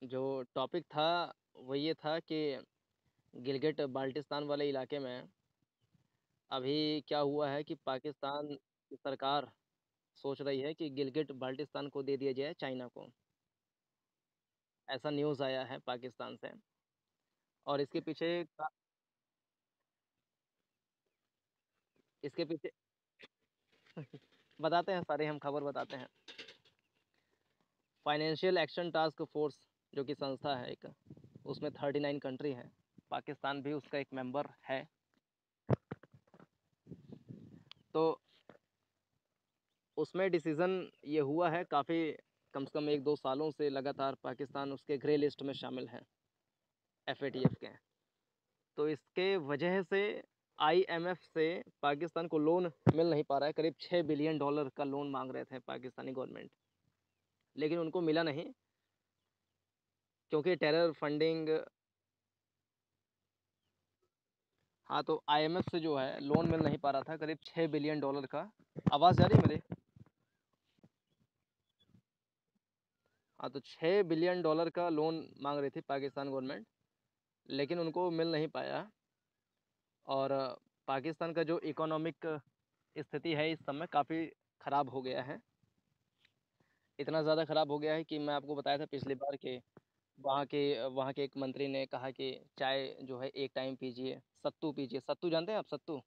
जो टॉपिक था वो ये था कि गिलगिट बाल्टिस्तान वाले इलाके में अभी क्या हुआ है कि पाकिस्तान की सरकार सोच रही है कि गिलगिट बाल्टिस्तान को दे दिया जाए चाइना को। ऐसा न्यूज़ आया है पाकिस्तान से। और इसके पीछे बताते हैं, सारे हम खबर बताते हैं। फाइनेंशियल एक्शन टास्क फोर्स जो कि संस्था है एक, उसमें 39 कंट्री है, पाकिस्तान भी उसका एक मेंबर है। तो उसमें डिसीज़न ये हुआ है, काफ़ी कम से कम 1-2 सालों से लगातार पाकिस्तान उसके ग्रे लिस्ट में शामिल है, FATF के। तो इसके वजह से IMF से पाकिस्तान को लोन मिल नहीं पा रहा है। करीब $6 बिलियन का लोन मांग रहे थे पाकिस्तानी गवर्नमेंट, लेकिन उनको मिला नहीं, क्योंकि टेरर फंडिंग। हाँ, तो IMF से जो है लोन मिल नहीं पा रहा था, करीब $6 बिलियन का। आवाज़ जा रही है मेरी? हाँ, तो $6 बिलियन का लोन मांग रही थी पाकिस्तान गवर्नमेंट, लेकिन उनको मिल नहीं पाया। और पाकिस्तान का जो इकोनॉमिक स्थिति है इस समय काफ़ी ख़राब हो गया है। इतना ज़्यादा ख़राब हो गया है कि मैं आपको बताया था पिछली बार कि वहाँ के एक मंत्री ने कहा कि चाय जो है एक टाइम पीजिए, सत्तू पीजिए। सत्तू जानते हैं आप? सत्तू,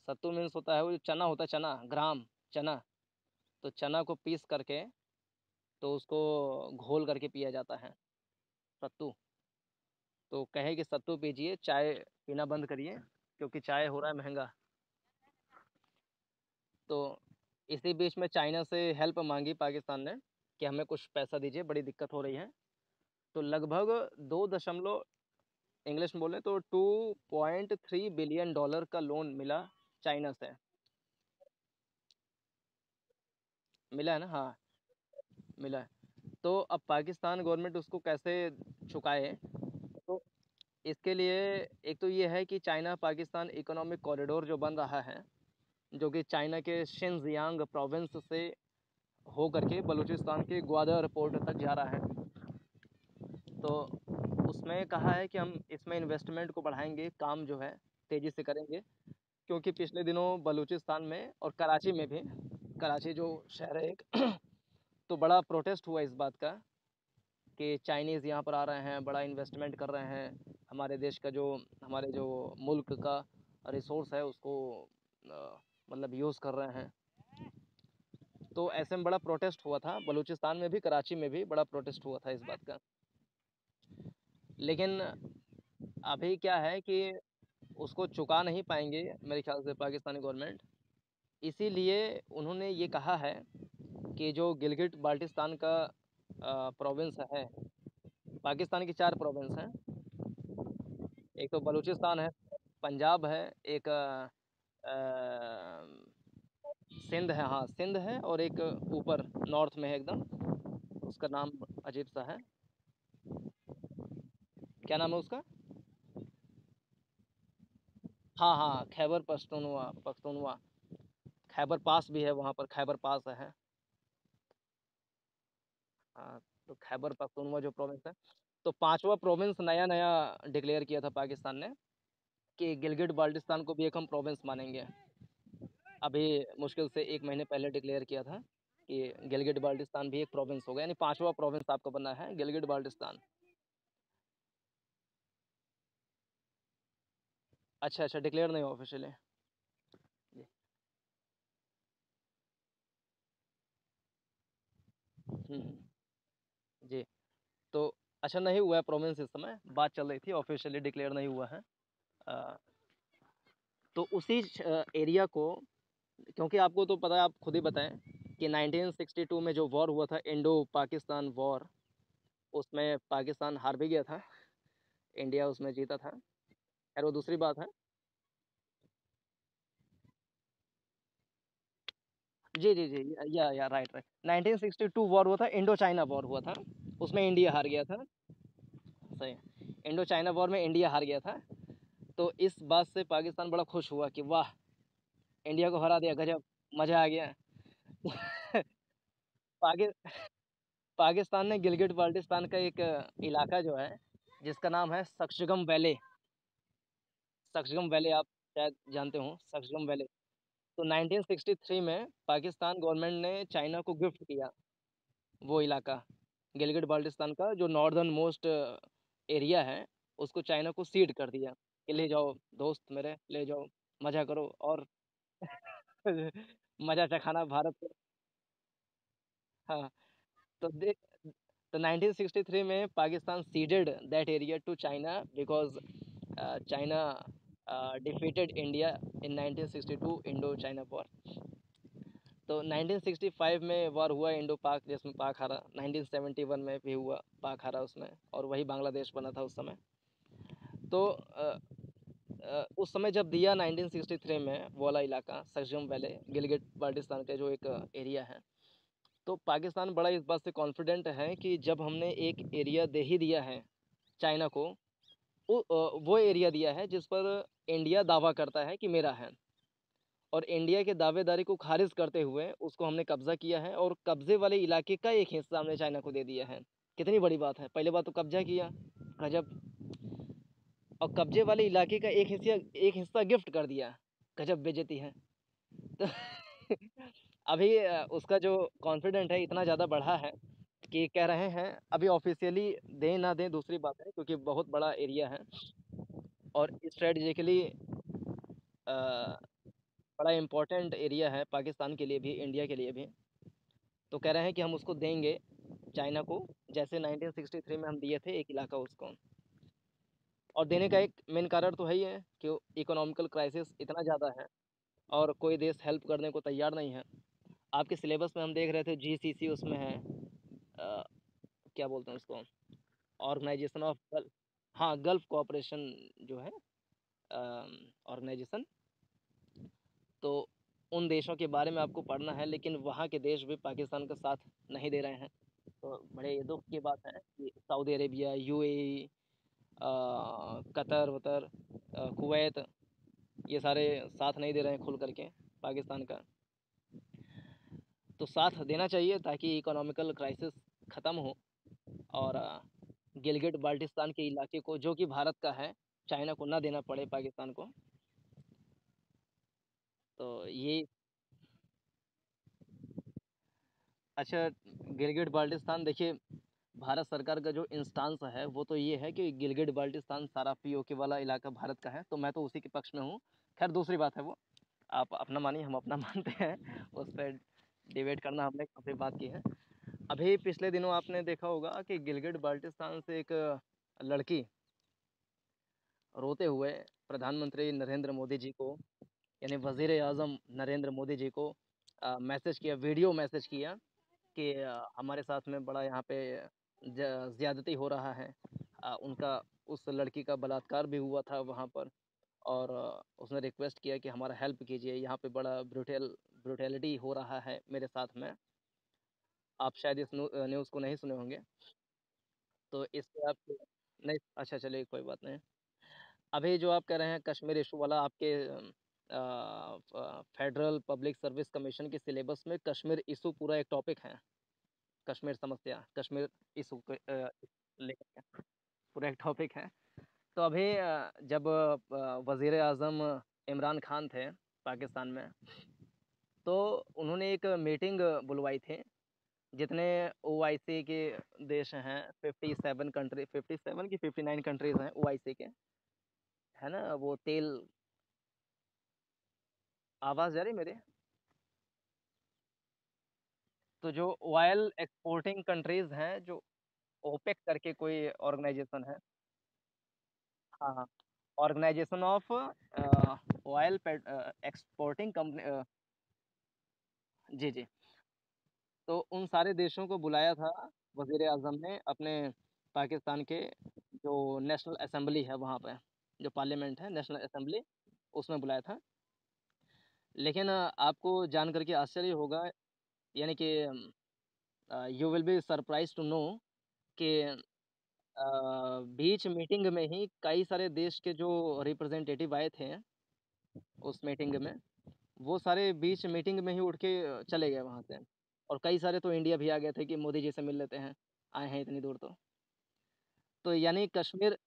सत्तू मीन्स होता है वो जो चना होता है, चना, ग्राम चना। तो चना को पीस करके, तो उसको घोल करके पिया जाता है, सत्तू। तो कहे कि सत्तू पीजिए, चाय पीना बंद करिए, क्योंकि चाय हो रहा है महंगा। तो इसी बीच में चाइना से हेल्प मांगी पाकिस्तान ने कि हमें कुछ पैसा दीजिए, बड़ी दिक्कत हो रही है। तो लगभग 2 इंग्लिश में बोले तो $2.3 बिलियन का लोन मिला चाइना से। मिला है ना? हाँ, मिला है। तो अब पाकिस्तान गवर्नमेंट उसको कैसे चुकाए? तो इसके लिए एक तो ये है कि चाइना पाकिस्तान इकोनॉमिक कॉरिडोर जो बन रहा है, जो कि चाइना के शिनजियांग प्रोविंस से हो करके बलूचिस्तान के ग्वादर पोर्ट तक जा रहा है। तो उसमें कहा है कि हम इसमें इन्वेस्टमेंट को बढ़ाएंगे, काम जो है तेज़ी से करेंगे। क्योंकि पिछले दिनों बलूचिस्तान में और कराची में भी, कराची जो शहर है एक, तो बड़ा प्रोटेस्ट हुआ इस बात का कि चाइनीज़ यहाँ पर आ रहे हैं, बड़ा इन्वेस्टमेंट कर रहे हैं, हमारे जो मुल्क का रिसोर्स है उसको मतलब यूज़ कर रहे हैं। तो ऐसे में बड़ा प्रोटेस्ट हुआ था बलूचिस्तान में भी, कराची में भी बड़ा प्रोटेस्ट हुआ था इस बात का। लेकिन अभी क्या है कि उसको चुका नहीं पाएंगे मेरे ख्याल से पाकिस्तानी गवर्नमेंट। इसीलिए उन्होंने ये कहा है कि जो गिलगिट बाल्टिस्तान का प्रोविंस है, पाकिस्तान की 4 प्रोविंस हैं। एक तो बलूचिस्तान है, पंजाब है, एक सिंध है, हाँ सिंध है, और एक ऊपर नॉर्थ में है एकदम, उसका नाम अजीब सा है। क्या नाम है उसका? हाँ हाँ, खैबर पख्तूनवा, खैबर पास भी है वहाँ पर, खैबर पास है। हाँ, तो खैबर पख्तूनवा जो प्रोविंस है, तो पांचवा प्रोविंस नया नया डिक्लेयर किया था पाकिस्तान ने कि गिलगिट बाल्टिस्तान को भी एक हम प्रोविंस मानेंगे। अभी मुश्किल से 1 महीने पहले डिक्लेयर किया था कि गिलगिट बाल्टिस्तान भी एक प्रोविंस होगा, यानी पांचवा प्रोविंस आपका बना है गिलगिट बाल्टिस्तान। अच्छा अच्छा, डिक्लेयर नहीं हुआ ऑफिशियली। जी। जी। तो अच्छा, नहीं हुआ है प्रोविंस, इस समय बात चल रही थी, ऑफिशियली डिक्लेयर नहीं हुआ है। अ, तो उसी एरिया को, क्योंकि आपको तो पता है, आप खुद ही बताएं कि 1962 में जो वॉर हुआ था, इंडो पाकिस्तान वॉर, उसमें पाकिस्तान हार भी गया था, इंडिया उसमें जीता था। खैर वो दूसरी बात है। जी जी जी, या राइट राइट, 1962 वॉर हुआ था, इंडो चाइना वॉर हुआ था, उसमें इंडिया हार गया था। सही, इंडो चाइना वॉर में इंडिया हार गया था। तो इस बात से पाकिस्तान बड़ा खुश हुआ कि वाह, इंडिया को हरा दिया, गजब, मज़ा आ गया। पाकि पाकिस्तान ने गिलगिट बाल्टिस्तान का एक इलाका जो है, जिसका नाम है सक्शगम वैली। सक्शगम वैली आप शायद जानते हो, सक्शगम वैली। तो 1963 में पाकिस्तान गवर्नमेंट ने चाइना को गिफ्ट किया वो इलाका, गिलगिट बाल्टिस्तान का जो नॉर्दर्न मोस्ट एरिया है, उसको चाइना को सीड कर दिया कि ले जाओ दोस्त मेरे, ले जाओ, मजा करो और मजा चखाना भारत को। हाँ, तो दे तो 1963 में Pakistan ceded that area to China because China defeated India in 1962 Indo China war. तो 1965 में वॉर हुआ इंडो पाक, जिसमें पाक हारा। 1971 में भी हुआ, पाक हारा उसमें, और वही बांग्लादेश बना था उस समय। तो उस समय जब दिया 1963 में वो वाला इलाका सक्शगम वैली, गिलगिट बाल्टिस्तान का जो एक एरिया है, तो पाकिस्तान बड़ा इस बात से कॉन्फिडेंट है कि जब हमने एक एरिया दे ही दिया है चाइना को, वो एरिया दिया है जिस पर इंडिया दावा करता है कि मेरा है, और इंडिया के दावेदारी को खारिज करते हुए उसको हमने कब्जा किया है, और कब्जे वाले इलाके का एक हिस्सा हमने चाइना को दे दिया है। कितनी बड़ी बात है, पहले बात तो कब्जा किया, गजब। और कब्जे वाले इलाके का एक हिस्सा गिफ्ट कर दिया, गजब बेइज्जती है। तो अभी उसका जो कॉन्फिडेंट है इतना ज़्यादा बढ़ा है कि कह रहे हैं, अभी ऑफिशियली दें ना दें दूसरी बात है, क्योंकि बहुत बड़ा एरिया है और स्ट्रेटजिकली बड़ा इम्पोर्टेंट एरिया है पाकिस्तान के लिए भी, इंडिया के लिए भी। तो कह रहे हैं कि हम उसको देंगे चाइना को, जैसे 1963 में हम दिए थे एक इलाका उसको। और देने का एक मेन कारण तो है ही है कि इकोनॉमिकल क्राइसिस इतना ज़्यादा है और कोई देश हेल्प करने को तैयार नहीं है। आपके सिलेबस में हम देख रहे थे जीसीसी उसमें है, अ, क्या बोलते हैं उसको, ऑर्गेनाइजेशन ऑफ गल्फ, हाँ गल्फ कोऑपरेशन जो है ऑर्गेनाइजेशन। तो उन देशों के बारे में आपको पढ़ना है, लेकिन वहाँ के देश भी पाकिस्तान का साथ नहीं दे रहे हैं। तो बड़े दुख की बात है कि सऊदी अरेबिया, यूएई, कतर वतर, कुवैत, ये सारे साथ नहीं दे रहे हैं खुल करके पाकिस्तान का। तो साथ देना चाहिए ताकि इकोनॉमिकल क्राइसिस ख़त्म हो, और गिलगिट बाल्टिस्तान के इलाके को, जो कि भारत का है, चाइना को ना देना पड़े पाकिस्तान को। तो ये अच्छा, गिलगिट बाल्टिस्तान देखिए, भारत सरकार का जो इंस्टांस है वो तो ये है कि गिलगिट बाल्टिस्तान सारा पीओके वाला इलाका भारत का है, तो मैं तो उसी के पक्ष में हूँ। खैर दूसरी बात है वो, आप अपना मानिए, हम अपना मानते हैं, उस पर डिबेट करना हमने काफ़ी बात की है। अभी पिछले दिनों आपने देखा होगा कि गिलगिट बाल्टिस्तान से एक लड़की रोते हुए प्रधानमंत्री नरेंद्र मोदी जी को, यानी वज़ीर आज़म नरेंद्र मोदी जी को मैसेज किया, वीडियो मैसेज किया कि हमारे साथ में बड़ा यहाँ पे ज़्यादती हो रहा है। उनका, उस लड़की का बलात्कार भी हुआ था वहाँ पर, और उसने रिक्वेस्ट किया कि हमारा हेल्प कीजिए, यहाँ पे बड़ा ब्रुटैलिटी हो रहा है मेरे साथ में। आप शायद इस न्यूज़ को नहीं सुने होंगे, तो इस पे आप नहीं, अच्छा चलिए कोई बात नहीं। अभी जो आप कह रहे हैं कश्मीर इशू वाला, आपके फेडरल पब्लिक सर्विस कमीशन के सिलेबस में कश्मीर इशू पूरा एक टॉपिक है। कश्मीर समस्या, कश्मीर इशू को लेकर के पूरा एक टॉपिक है। तो अभी जब वज़ीर आज़म इमरान खान थे पाकिस्तान में, तो उन्होंने एक मीटिंग बुलवाई थी, जितने ओआईसी के देश हैं, 57 कंट्री, 57 की 59 कंट्रीज हैं ओआईसी के, है ना, वो तेल, आवाज़ जा रही है मेरे? तो जो ऑयल एक्सपोर्टिंग कंट्रीज हैं, जो ओपेक करके कोई ऑर्गेनाइजेशन है, हाँ हाँ, organisation of oil exporting company, जी जी। तो उन सारे देशों को बुलाया था वज़ीर आज़म ने अपने पाकिस्तान के जो नेशनल असेंबली है वहाँ पे, जो पार्लियामेंट है, नेशनल असेंबली, उसमें बुलाया था। लेकिन आपको जान करके आश्चर्य होगा, यानी कि you will be surprise to know कि बीच मीटिंग में ही कई सारे देश के जो रिप्रेजेंटेटिव आए थे उस मीटिंग में, वो सारे बीच मीटिंग में ही उठ के चले गए वहाँ से। और कई सारे तो इंडिया भी आ गए थे कि मोदी जी से मिल लेते हैं, आए हैं इतनी दूर तो यानी कश्मीर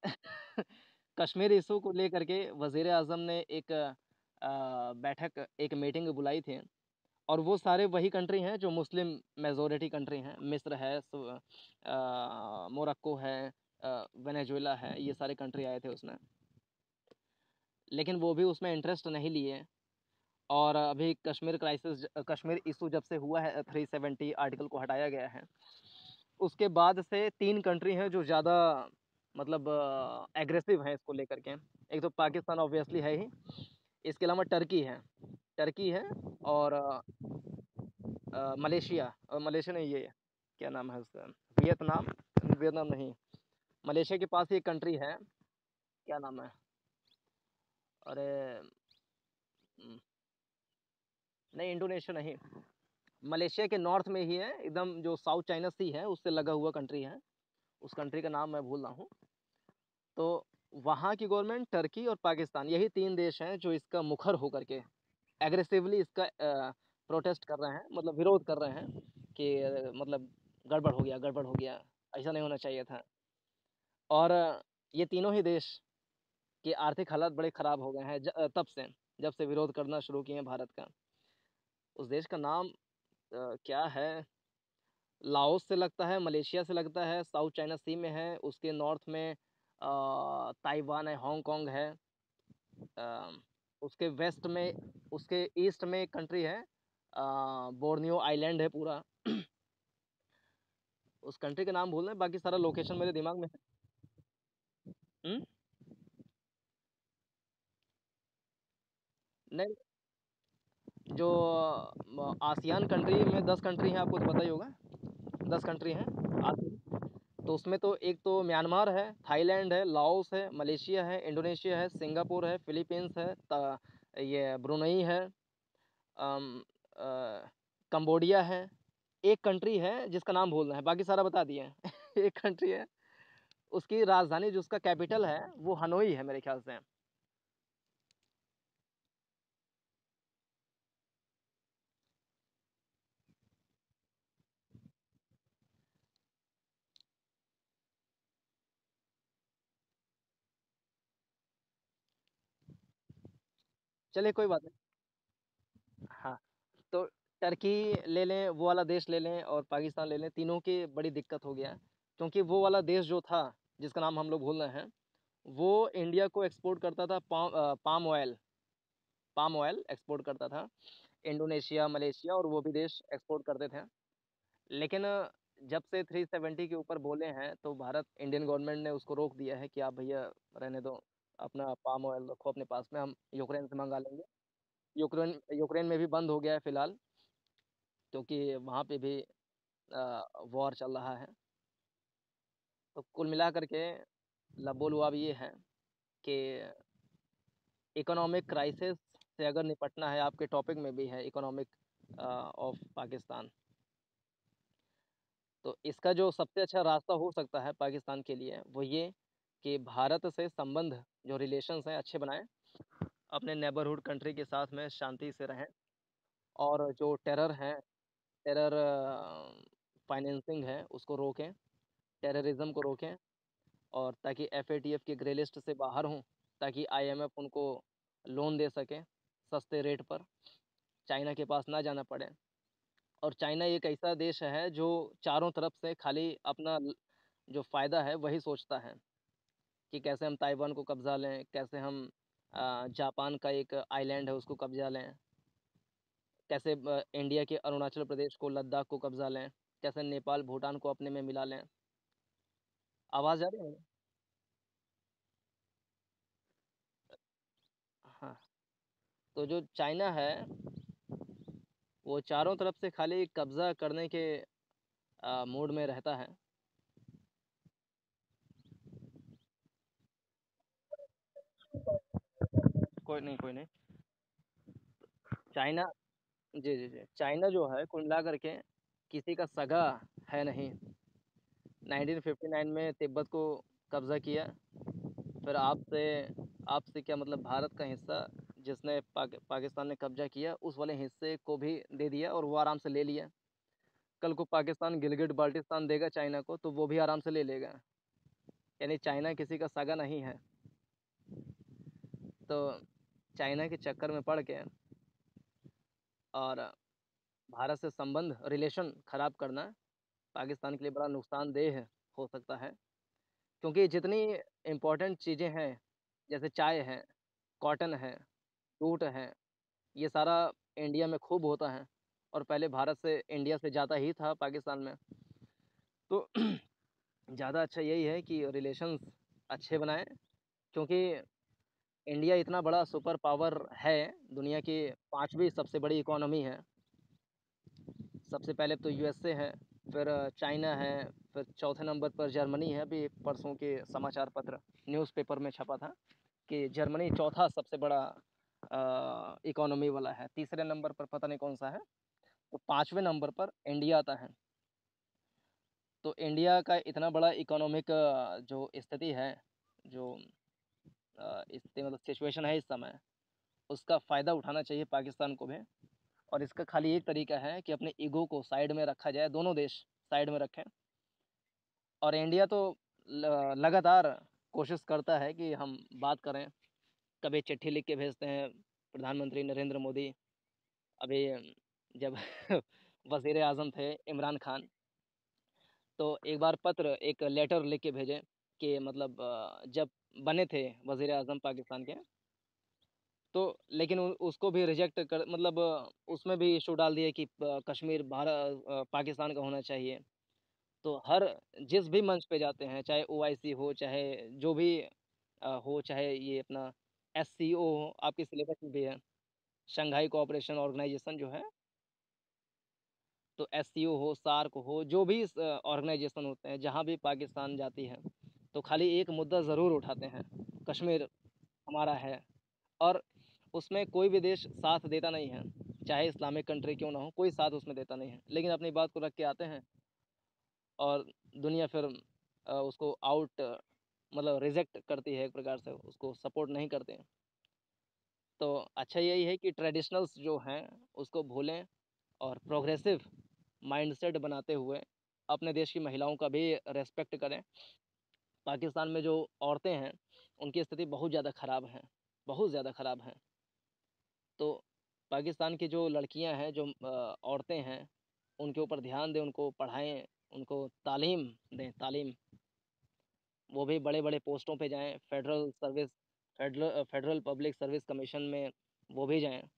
कश्मीर इशू को लेकर के वज़ीर आज़म ने एक बैठक, एक मीटिंग बुलाई थी और वो सारे वही कंट्री हैं जो मुस्लिम मेजॉरिटी कंट्री हैं। मिस्र है, मोरक्को है, वेनेजुएला है, ये सारे कंट्री आए थे उसमें। लेकिन वो भी उसमें इंटरेस्ट नहीं लिए और अभी कश्मीर क्राइसिस, कश्मीर इशू जब से हुआ है, 370 आर्टिकल को हटाया गया है, उसके बाद से 3 कंट्री हैं जो ज़्यादा मतलब एग्रेसिव हैं इसको लेकर के। एक तो पाकिस्तान ऑब्वियसली है ही, इसके अलावा टर्की है और मलेशिया, मलेशिया नहीं, ये क्या नाम है उसका, वियतनाम, वियतनाम नहीं, मलेशिया के पास ही एक कंट्री है, क्या नाम है, अरे नहीं, इंडोनेशिया नहीं, मलेशिया के नॉर्थ में ही है एकदम, जो साउथ चाइना सी है उससे लगा हुआ कंट्री है, उस कंट्री का नाम मैं भूल रहा हूँ। तो वहाँ की गवर्नमेंट, टर्की और पाकिस्तान, यही 3 देश हैं जो इसका मुखर होकर के एग्रेसिवली इसका प्रोटेस्ट कर रहे हैं, मतलब विरोध कर रहे हैं कि मतलब गड़बड़ हो गया, ऐसा नहीं होना चाहिए था। और ये तीनों ही देश के आर्थिक हालात बड़े ख़राब हो गए हैं तब से, जब से विरोध करना शुरू किए हैं भारत का। उस देश का नाम क्या है, लाओस से लगता है, मलेशिया से लगता है, साउथ चाइना सी में है, उसके नॉर्थ में ताइवान है, हांगकांग है, अ, उसके वेस्ट में, उसके ईस्ट में एक कंट्री है, बोर्नियो आइलैंड है पूरा। उस कंट्री का नाम भूल रहे हैं, बाकी सारा लोकेशन मेरे दिमाग में है। हुँ? नहीं, जो आसियान कंट्री में 10 कंट्री हैं, आपको तो पता ही होगा, 10 कंट्री हैं आसियान। तो उसमें तो एक तो म्यांमार है, थाईलैंड है, लाओस है, मलेशिया है, इंडोनेशिया है, सिंगापुर है, फिलीपींस है, ये ब्रुनई है, अम, अ, कंबोडिया है। एक कंट्री है जिसका नाम भूल रहे हैं, बाकी सारा बता दिए हैं। एक कंट्री है, उसकी राजधानी जो उसका कैपिटल है वो हनोई है मेरे ख्याल से। चलिए कोई बात नहीं। हाँ, तो टर्की ले लें, वो वाला देश ले लें और पाकिस्तान ले लें, तीनों की बड़ी दिक्कत हो गया है। क्योंकि वो वाला देश जो था, जिसका नाम हम लोग भूल रहे हैं, वो इंडिया को एक्सपोर्ट करता था पाम ऑयल एक्सपोर्ट करता था। इंडोनेशिया, मलेशिया और वो भी देश एक्सपोर्ट करते थे। लेकिन जब से 370 के ऊपर बोले हैं, तो भारत, इंडियन गवर्नमेंट ने उसको रोक दिया है कि आप भैया रहने दो, अपना पाम ऑयल रखो अपने पास में, हम यूक्रेन से मंगा लेंगे। यूक्रेन यूक्रेन में भी बंद हो गया है फिलहाल, क्योंकि वहाँ पे भी वॉर चल रहा है। तो कुल मिला करके लबो-लुआब ये है कि इकोनॉमिक क्राइसिस से अगर निपटना है, आपके टॉपिक में भी है इकोनॉमिक ऑफ पाकिस्तान, तो इसका जो सबसे अच्छा रास्ता हो सकता है पाकिस्तान के लिए, वो ये कि भारत से संबंध, जो रिलेशंस हैं, अच्छे बनाएँ, अपने नेबरहुड कंट्री के साथ में शांति से रहें और जो टेरर फाइनेंसिंग है उसको रोकें, टेररिज्म को रोकें, और ताकि एफएटीएफ के ग्रे लिस्ट से बाहर हों, ताकि आईएमएफ उनको लोन दे सके सस्ते रेट पर, चाइना के पास ना जाना पड़े। और चाइना एक ऐसा देश है जो चारों तरफ से खाली अपना जो फ़ायदा है वही सोचता है कि कैसे हम ताइवान को कब्ज़ा लें, कैसे हम जापान का एक आइलैंड है उसको कब्ज़ा लें, कैसे इंडिया के अरुणाचल प्रदेश को, लद्दाख को कब्ज़ा लें, कैसे नेपाल, भूटान को अपने में मिला लें। आवाज़ आ रही है? हाँ, तो जो चाइना है, वो चारों तरफ से खाली कब्ज़ा करने के मूड में रहता है। कोई नहीं, कोई नहीं। चाइना, जी, जी, जी। चाइना जो है कुल मिला कर के किसी का सगा है नहीं। 1959 में तिब्बत को कब्ज़ा किया, फिर आपसे क्या मतलब, भारत का हिस्सा जिसने पाकिस्तान ने कब्ज़ा किया, उस वाले हिस्से को भी दे दिया और वो आराम से ले लिया। कल को पाकिस्तान गिलगिट बाल्टिस्तान देगा चाइना को, तो वो भी आराम से ले लेगा। यानी चाइना किसी का सगा नहीं है। तो चाइना के चक्कर में पड़ के और भारत से संबंध रिलेशन ख़राब करना पाकिस्तान के लिए बड़ा नुकसानदेह हो सकता है। क्योंकि जितनी इम्पोर्टेंट चीज़ें हैं, जैसे चाय है, कॉटन है, जूट है, ये सारा इंडिया में खूब होता है, और पहले भारत से इंडिया से ज़्यादा ही था पाकिस्तान में। तो ज़्यादा अच्छा यही है कि रिलेशंस अच्छे बनाएं, क्योंकि इंडिया इतना बड़ा सुपर पावर है, दुनिया की 5वीं सबसे बड़ी इकोनॉमी है। सबसे पहले तो यूएसए है, फिर चाइना है, फिर चौथे नंबर पर जर्मनी है। अभी परसों के समाचार पत्र न्यूज़पेपर में छपा था कि जर्मनी चौथा सबसे बड़ा इकोनॉमी वाला है। तीसरे नंबर पर पता नहीं कौन सा है, तो 5वें नंबर पर इंडिया आता है। तो इंडिया का इतना बड़ा इकोनॉमिक जो स्थिति है, जो स्थिति मतलब सिचुएशन है इस समय, उसका फ़ायदा उठाना चाहिए पाकिस्तान को भी। और इसका खाली एक तरीका है कि अपने ईगो को साइड में रखा जाए, दोनों देश साइड में रखें। और इंडिया तो लगातार कोशिश करता है कि हम बात करें, कभी चिट्ठी लिख के भेजते हैं प्रधानमंत्री नरेंद्र मोदी। अभी जब वज़ीर आज़म थे इमरान खान, तो एक बार पत्र, एक लेटर लिख के भेजे कि मतलब जब बने थे वज़ीर आज़म पाकिस्तान के, तो लेकिन उसको भी रिजेक्ट कर, मतलब उसमें भी इशू डाल दिए कि कश्मीर पाकिस्तान का होना चाहिए। तो हर जिस भी मंच पे जाते हैं, चाहे ओआईसी हो, चाहे जो भी हो, चाहे ये अपना एससीओ हो, आपके सिलेबस में भी है, शंघाई कोऑपरेशन ऑर्गेनाइजेशन जो है, तो एससीओ हो, सार्क हो, जो भी ऑर्गेनाइजेशन होते हैं, जहाँ भी पाकिस्तान जाती है, तो खाली एक मुद्दा ज़रूर उठाते हैं, कश्मीर हमारा है। और उसमें कोई भी देश साथ देता नहीं है, चाहे इस्लामिक कंट्री क्यों ना हो, कोई साथ उसमें देता नहीं है, लेकिन अपनी बात को रख के आते हैं, और दुनिया फिर उसको आउट मतलब रिजेक्ट करती है, एक प्रकार से उसको सपोर्ट नहीं करते हैं। तो अच्छा यही है कि ट्रेडिशनल्स जो हैं उसको भूलें, और प्रोग्रेसिव माइंडसेट बनाते हुए अपने देश की महिलाओं का भी रेस्पेक्ट करें। पाकिस्तान में जो औरतें हैं, उनकी स्थिति बहुत ज़्यादा ख़राब है, बहुत ज़्यादा ख़राब है। तो पाकिस्तान की जो लड़कियां हैं, जो औरतें हैं, उनके ऊपर ध्यान दें, उनको पढ़ाएं, उनको तालीम दें, तालीम। वो भी बड़े बड़े पोस्टों पे जाएं, फेडरल पब्लिक सर्विस कमीशन में वो भी जाएं,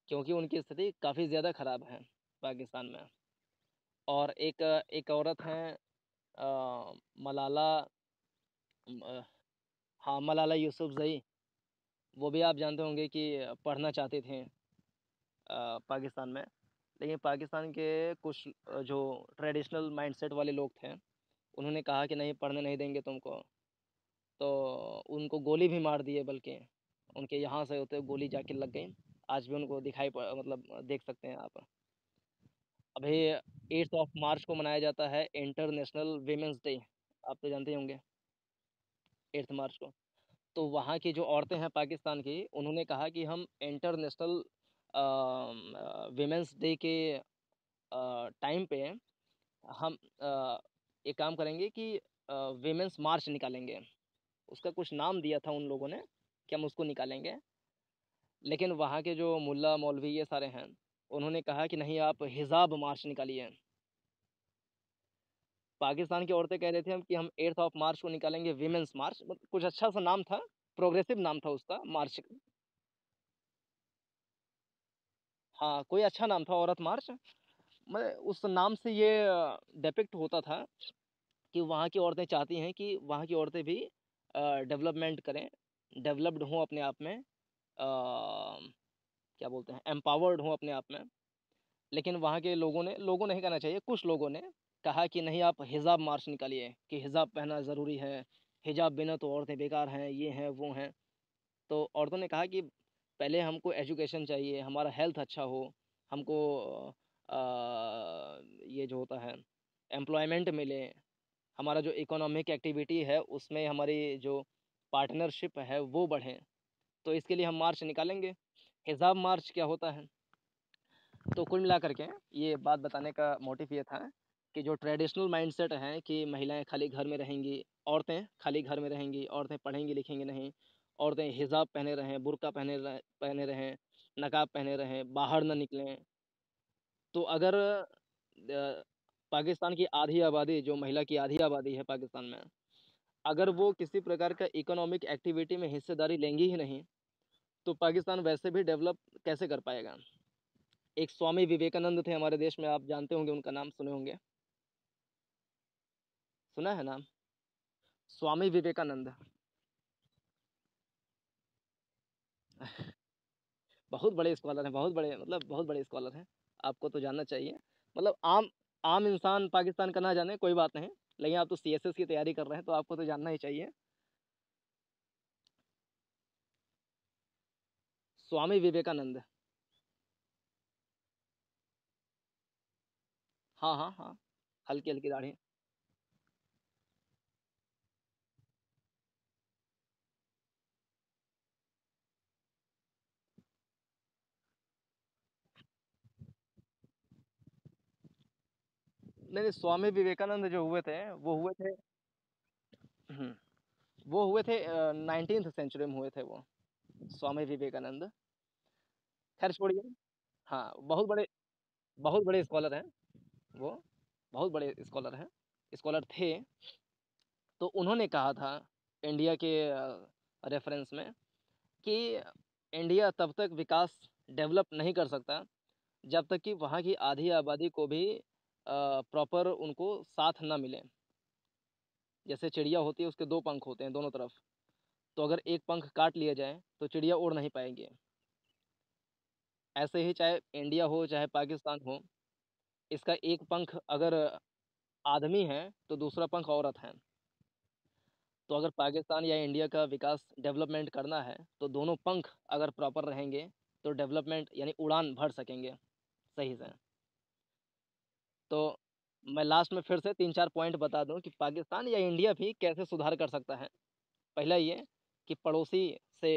क्योंकि उनकी स्थिति काफ़ी ज़्यादा ख़राब है पाकिस्तान में। और एक औरत हैं, मलाला, हाँ, मलाला यूसुफ़ज़ई। वो भी आप जानते होंगे कि पढ़ना चाहते थे पाकिस्तान में, लेकिन पाकिस्तान के कुछ जो ट्रेडिशनल माइंडसेट वाले लोग थे, उन्होंने कहा कि नहीं, पढ़ने नहीं देंगे तुमको। तो उनको गोली भी मार दिए, बल्कि उनके यहाँ से होते गोली जाके लग गई। आज भी उनको मतलब देख सकते हैं आप। अभी 8 मार्च को मनाया जाता है इंटरनेशनल वीमेंस डे, आप तो जानते ही होंगे, 8 मार्च को। तो वहाँ की जो औरतें हैं पाकिस्तान की, उन्होंने कहा कि हम इंटरनेशनल वीमेंस डे के टाइम पे हम एक काम करेंगे कि वीमेंस मार्च निकालेंगे। उसका कुछ नाम दिया था उन लोगों ने कि हम उसको निकालेंगे, लेकिन वहाँ के जो मुल्ला मौलवी ये सारे हैं, उन्होंने कहा कि नहीं, आप हिजाब मार्च निकालिए। पाकिस्तान की औरतें कह रहे थे हम कि हम 8 मार्च को निकालेंगे वीमेंस मार्च, मतलब कुछ अच्छा सा नाम था, प्रोग्रेसिव नाम था उसका, मार्च। हाँ, कोई अच्छा नाम था, औरत मार्च। मैं उस नाम से ये डिपिक्ट होता था कि वहाँ की औरतें चाहती हैं कि वहाँ की औरतें भी डेवलपमेंट करें, डेवलप्ड हों अपने आप में, क्या बोलते हैं, एम्पावर्ड हों अपने आप में। लेकिन वहाँ के लोगों नहीं कहना चाहिए, कुछ लोगों ने कहा कि नहीं, आप हिजाब मार्च निकालिए, कि हिजाब पहनना ज़रूरी है, हिजाब बिना तो औरतें बेकार हैं, ये हैं वो हैं। तो औरतों ने कहा कि पहले हमको एजुकेशन चाहिए, हमारा हेल्थ अच्छा हो, हमको ये जो होता है एम्प्लॉयमेंट मिले, हमारा जो इकोनॉमिक एक्टिविटी है उसमें हमारी जो पार्टनरशिप है वो बढ़े। तो इसके लिए हम मार्च निकालेंगे। हिजाब मार्च क्या होता है? तो कुल मिलाकर के ये बात बताने का मोटिव ये था कि जो ट्रेडिशनल माइंडसेट है कि महिलाएं खाली घर में रहेंगी, औरतें खाली घर में रहेंगी, औरतें पढ़ेंगी लिखेंगी नहीं, औरतें हिजाब पहने रहें, बुर्का पहने रहें, नकाब पहने रहें, बाहर ना निकलें। तो अगर पाकिस्तान की आधी आबादी, जो महिला की आधी आबादी है पाकिस्तान में, अगर वो किसी प्रकार का इकोनॉमिक एक्टिविटी में हिस्सेदारी लेंगी ही नहीं, तो पाकिस्तान वैसे भी डेवलप कैसे कर पाएगा। एक स्वामी विवेकानंद थे हमारे देश में, आप जानते होंगे, उनका नाम सुने होंगे। सुना है नाम? स्वामी विवेकानंद। बहुत बड़े स्कॉलर हैं, बहुत बड़े, मतलब बहुत बड़े स्कॉलर हैं। आपको तो जानना चाहिए। मतलब आम आम इंसान पाकिस्तान का ना जाने कोई बात नहीं, लेकिन आप तो सीएसएस की तैयारी कर रहे हैं तो आपको तो जानना ही चाहिए। स्वामी विवेकानंद। हाँ हाँ हाँ। हल्की हल्की दाढ़ी। नहीं नहीं, स्वामी विवेकानंद जो हुए थे वो हुए थे, हम्म, वो हुए थे 19th सेंचुरी में हुए थे वो, स्वामी विवेकानंद। खैर छोड़िए। हाँ, बहुत बड़े स्कॉलर हैं वो, बहुत बड़े स्कॉलर हैं, स्कॉलर थे। तो उन्होंने कहा था इंडिया के रेफरेंस में कि इंडिया तब तक विकास डेवलप नहीं कर सकता जब तक कि वहाँ की आधी आबादी को भी प्रॉपर उनको साथ ना मिले। जैसे चिड़िया होती है, उसके दो पंख होते हैं दोनों तरफ, तो अगर एक पंख काट लिया जाए तो चिड़िया उड़ नहीं पाएंगी। ऐसे ही चाहे इंडिया हो चाहे पाकिस्तान हो, इसका एक पंख अगर आदमी है तो दूसरा पंख औरत है। तो अगर पाकिस्तान या इंडिया का विकास डेवलपमेंट करना है तो दोनों पंख अगर प्रॉपर रहेंगे तो डेवलपमेंट यानी उड़ान भर सकेंगे सही से। तो मैं लास्ट में फिर से तीन चार पॉइंट बता दूं कि पाकिस्तान या इंडिया भी कैसे सुधार कर सकता है। पहला ये कि पड़ोसी से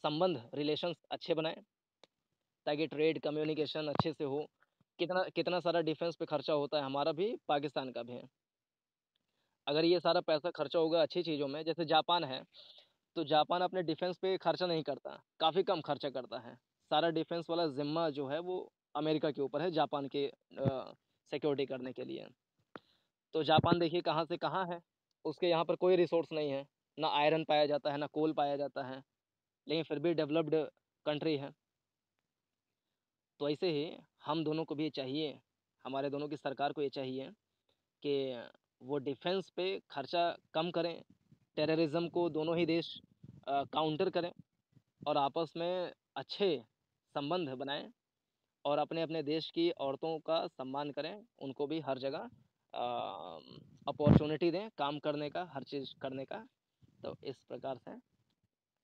संबंध रिलेशंस अच्छे बनाए, ताकि ट्रेड कम्युनिकेशन अच्छे से हो। कितना कितना सारा डिफेंस पे खर्चा होता है, हमारा भी पाकिस्तान का भी है। अगर ये सारा पैसा खर्चा होगा अच्छी चीज़ों में, जैसे जापान है, तो जापान अपने डिफेंस पे खर्चा नहीं करता, काफ़ी कम खर्चा करता है। सारा डिफेंस वाला जिम्मा जो है वो अमेरिका के ऊपर है, जापान के सिक्योरिटी करने के लिए। तो जापान देखिए कहाँ से कहाँ है, उसके यहाँ पर कोई रिसोर्स नहीं है, ना आयरन पाया जाता है ना कोल पाया जाता है, लेकिन फिर भी डेवलप्ड कंट्री है। तो ऐसे ही हम दोनों को भी ये चाहिए, हमारे दोनों की सरकार को ये चाहिए कि वो डिफेंस पे खर्चा कम करें, टेररिज्म को दोनों ही देश काउंटर करें, और आपस में अच्छे संबंध बनाएं, और अपने अपने देश की औरतों का सम्मान करें, उनको भी हर जगह अपॉर्चुनिटी दें काम करने का, हर चीज़ करने का। तो इस प्रकार से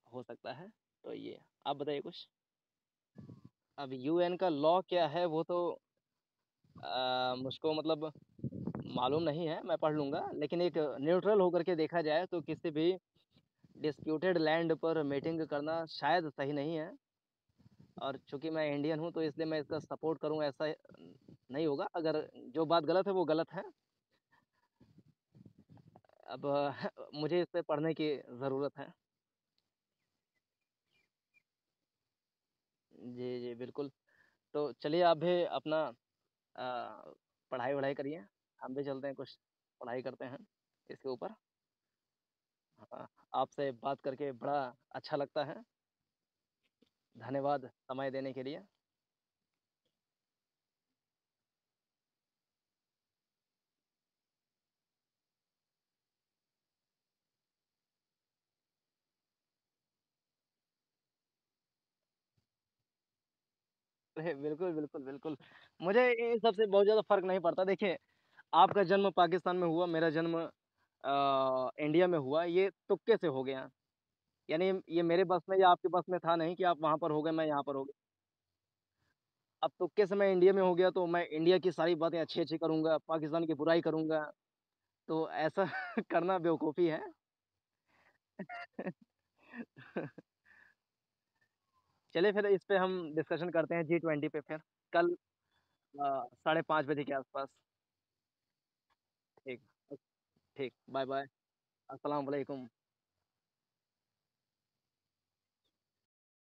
हो सकता है। तो ये आप बताइए कुछ। अब यूएन का लॉ क्या है वो तो मुझको मतलब मालूम नहीं है, मैं पढ़ लूँगा, लेकिन एक न्यूट्रल होकर के देखा जाए तो किसी भी डिस्प्यूटेड लैंड पर मीटिंग करना शायद सही नहीं है। और चूंकि मैं इंडियन हूँ तो इसलिए मैं इसका सपोर्ट करूँ ऐसा नहीं होगा। अगर जो बात गलत है वो गलत है। अब मुझे इस पे पढ़ने की ज़रूरत है। जी जी बिल्कुल। तो चलिए आप भी अपना पढ़ाई वढ़ाई करिए, हम भी चलते हैं कुछ पढ़ाई करते हैं इसके ऊपर। हाँ, आपसे बात करके बड़ा अच्छा लगता है। धन्यवाद समय देने के लिए। अरे बिल्कुल बिल्कुल बिल्कुल। मुझे इन सबसे बहुत ज़्यादा फर्क नहीं पड़ता। देखिए, आपका जन्म पाकिस्तान में हुआ, मेरा जन्म इंडिया में हुआ, ये तुक्के से हो गया। यानी ये मेरे बस में या आपके बस में था नहीं कि आप वहाँ पर हो गए मैं यहाँ पर हो गया। अब तुक्के से मैं इंडिया में हो गया तो मैं इंडिया की सारी बातें अच्छी अच्छी करूँगा, पाकिस्तान की बुराई करूँगा, तो ऐसा करना बेवकूफ़ी है। चलिए फिर इस पे हम डिस्कशन करते हैं G20 पे फिर कल। साढ़े 5 बजे के आसपास। ठीक। ठीक, बाय बाय। अस्सलाम वालेकुम।